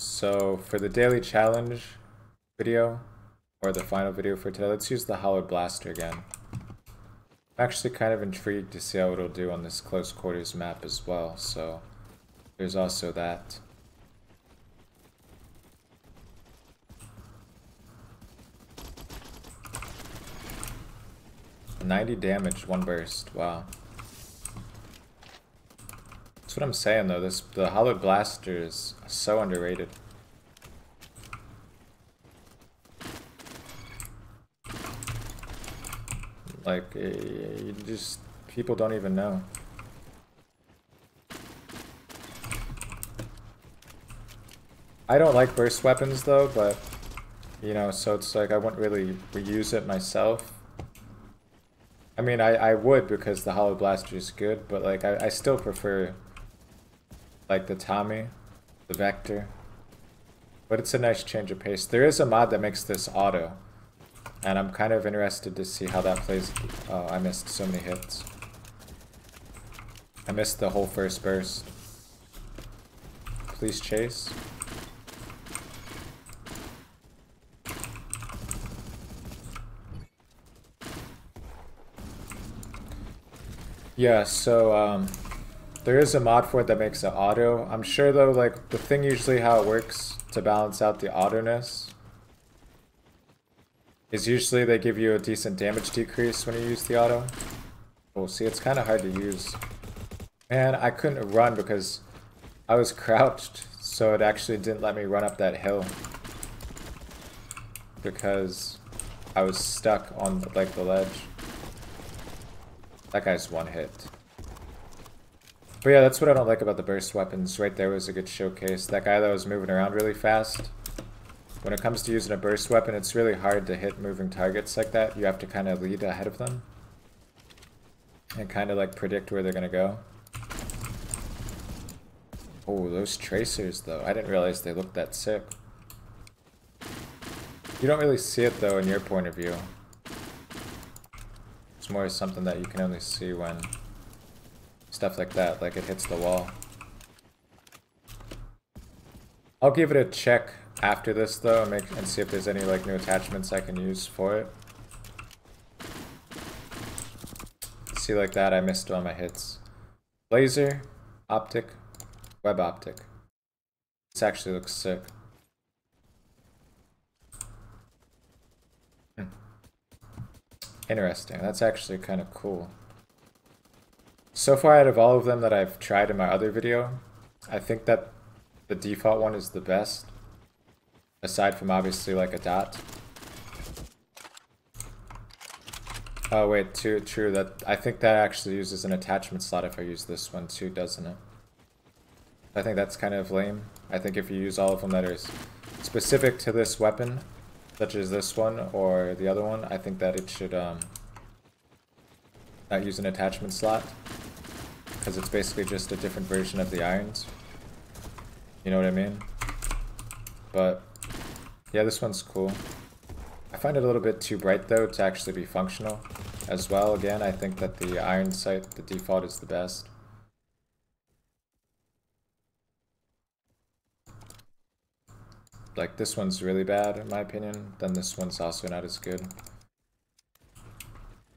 So for the daily challenge video, or the final video for today, let's use the Hollowed Blaster again. I'm actually kind of intrigued to see how it'll do on this close quarters map as well, so there's also that. $90 damage, one burst, wow. That's what I'm saying though, the Hollowed Blaster is so underrated. Like, you just, people don't even know. I don't like burst weapons though, but, you know, so it's like I wouldn't really reuse it myself. I mean, I would because the Hollowed Blaster is good, but like, I still prefer, like, the Tommy, the Vector. But it's a nice change of pace. There is a mod that makes this auto. And I'm kind of interested to see how that plays. Oh, I missed so many hits. I missed the whole first burst. Please chase. Yeah, so there is a mod for it that makes it auto. I'm sure though, like, the thing usually how it works to balance out the auto-ness is usually they give you a decent damage decrease when you use the auto. Oh, see, it's kind of hard to use. Man, I couldn't run because I was crouched, so it actually didn't let me run up that hill. Because I was stuck on, like, the ledge. That guy's one hit. But yeah, that's what I don't like about the burst weapons. Right there was a good showcase. That guy that was moving around really fast. When it comes to using a burst weapon, it's really hard to hit moving targets like that. You have to kind of lead ahead of them. And kind of like predict where they're going to go. Oh, those tracers though. I didn't realize they looked that sick. You don't really see it though in your point of view. It's more something that you can only see when stuff like that, like it hits the wall. I'll give it a check after this though and see if there's any like new attachments I can use for it. See, like that, I missed all my hits. Laser, optic, web optic. This actually looks sick. Interesting, that's actually kind of cool. So far out of all of them that I've tried in my other video, I think that the default one is the best. Aside from obviously like a dot. Oh wait, true, that I think that actually uses an attachment slot if I use this one too, doesn't it? I think that's kind of lame. I think if you use all of them that are specific to this weapon, such as this one or the other one, I think that it should not use an attachment slot. Because it's basically just a different version of the irons. You know what I mean? But yeah, this one's cool. I find it a little bit too bright though to actually be functional as well. Again, I think that the iron sight, the default, is the best. Like, this one's really bad in my opinion, then this one's also not as good.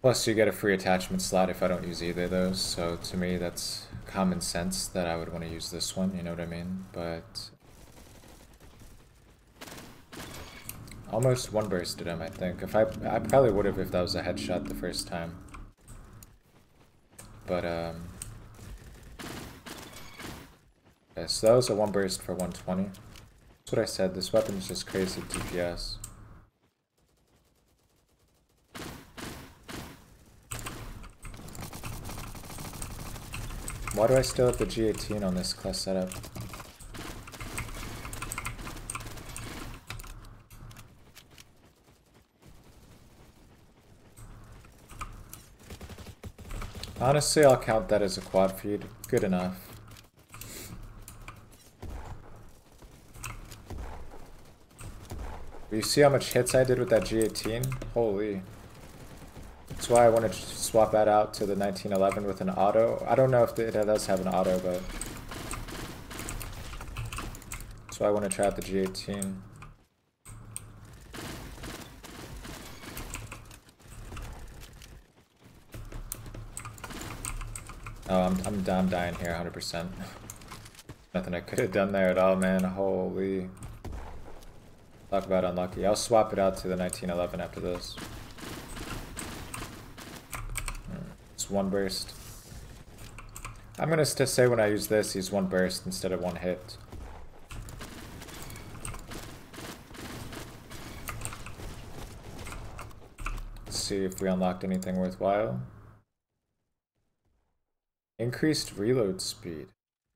Plus you get a free attachment slot if I don't use either of those, so to me that's common sense that I would want to use this one, you know what I mean? But almost one bursted him, I think. I probably would have if that was a headshot the first time. But yeah, so that was a one burst for 120. That's what I said, this weapon is just crazy DPS. Why do I still have the G18 on this class setup? Honestly, I'll count that as a quad feed. Good enough. But you see how much hits I did with that G18? Holy. That's why I wanted to swap that out to the 1911 with an auto. I don't know if it does have an auto, but So I want to try out the G18. Oh, I'm dying here 100%. Nothing I could have done there at all, man. Holy. Talk about unlucky. I'll swap it out to the 1911 after this. It's one burst. I'm gonna say when I use this, use one burst instead of one hit. Let's see if we unlocked anything worthwhile. Increased reload speed.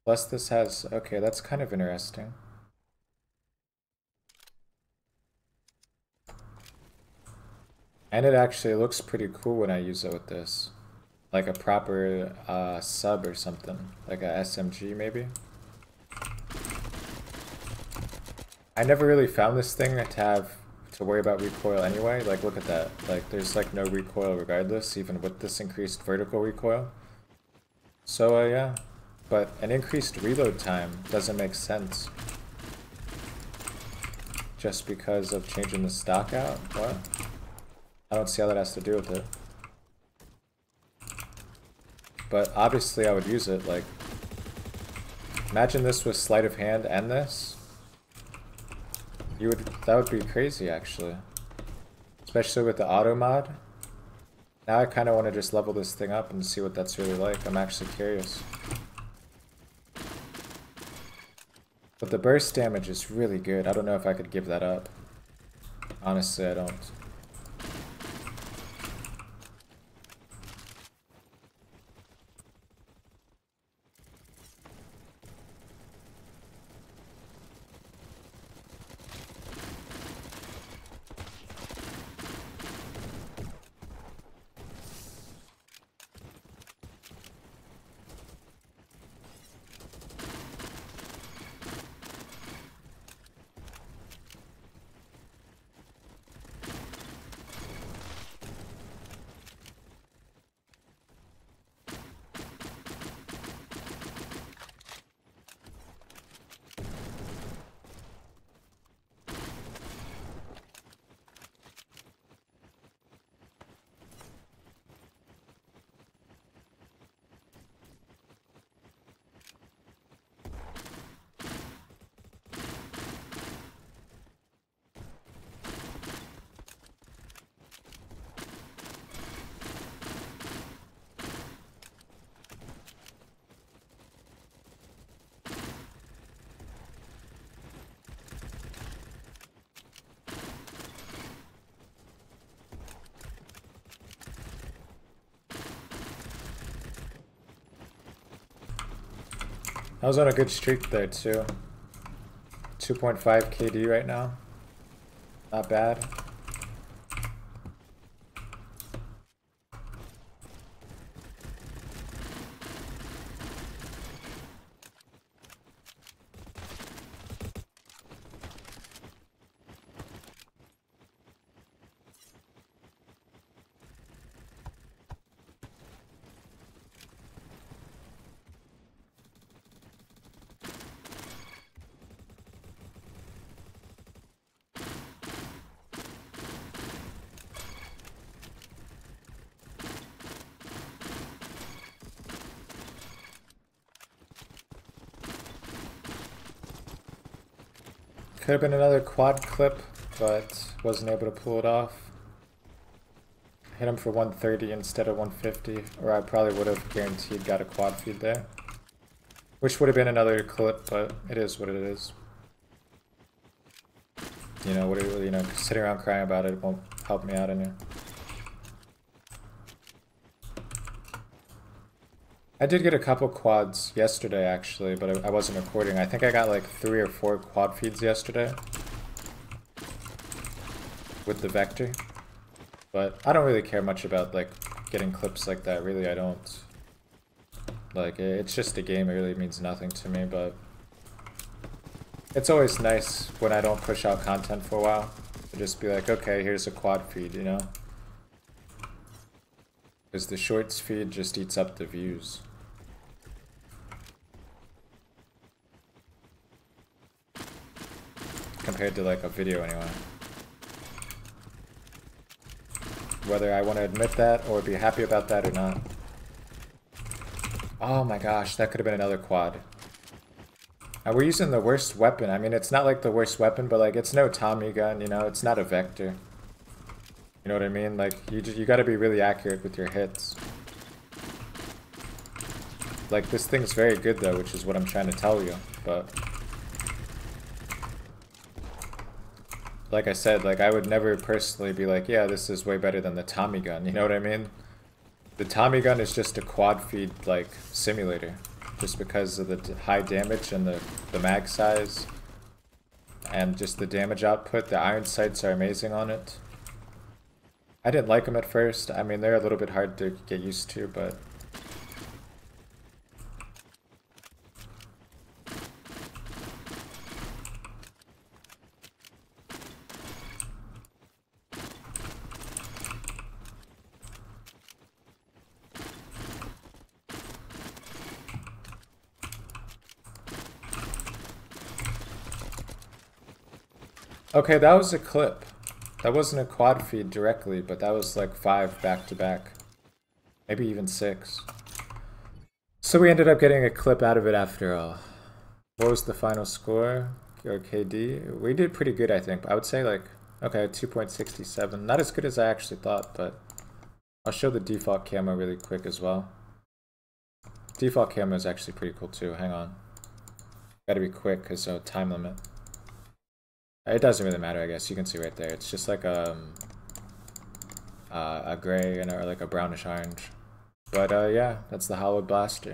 Plus this has... Okay, that's kind of interesting. And it actually looks pretty cool when I use it with this. Like a proper sub or something. Like a SMG maybe. I never really found this thing to worry about recoil anyway. Like look at that. Like there's like no recoil regardless, even with this increased vertical recoil. So yeah. But an increased reload time doesn't make sense. Just because of changing the stock out? What? I don't see how that has to do with it. But obviously I would use it, like... Imagine this with sleight of hand and this. That would be crazy, actually. Especially with the auto mod. Now I kind of want to just level this thing up and see what that's really like. I'm actually curious. But the burst damage is really good. I don't know if I could give that up. Honestly, I don't. I was on a good streak there too. 2.5 KD right now. Not bad. Could have been another quad clip, but wasn't able to pull it off. Hit him for 130 instead of 150, or I probably would have guaranteed got a quad feed there. Which would have been another clip, but it is what it is. You know, sitting around crying about it won't help me out any. I did get a couple quads yesterday actually, but I wasn't recording. I think I got like 3 or 4 quad feeds yesterday with the Vector. But I don't really care much about like getting clips like that, really. I don't. Like, it's just a game, it really means nothing to me, but it's always nice when I don't push out content for a while to just be like, okay, here's a quad feed, you know? Because the shorts feed just eats up the views. compared to like a video anyway. Whether I want to admit that or be happy about that or not. Oh my gosh, that could have been another quad. And we're using the worst weapon. I mean, it's not like the worst weapon, but like it's no Tommy gun, you know? It's not a vector. You know what I mean? Like, you gotta be really accurate with your hits. Like, this thing's very good though, which is what I'm trying to tell you, but... Like I said, like, I would never personally be like, yeah, this is way better than the Tommy gun, you know what I mean? The Tommy gun is just a quad feed, like, simulator. Just because of the high damage and the mag size. And just the damage output. The iron sights are amazing on it. I didn't like them at first. I mean, they're a little bit hard to get used to, but... Okay, that was a clip. That wasn't a quad feed directly, but that was like 5 back to back. Maybe even 6. So we ended up getting a clip out of it after all. What was the final score? Or KD? We did pretty good, I think. I would say like, okay, 2.67. Not as good as I actually thought, but I'll show the default camo really quick as well. Default camo is actually pretty cool too. Hang on. Gotta be quick because time limit. It doesn't really matter, I guess. You can see right there. It's just like a gray and or like a brownish orange. But yeah, that's the Hollow Blaster.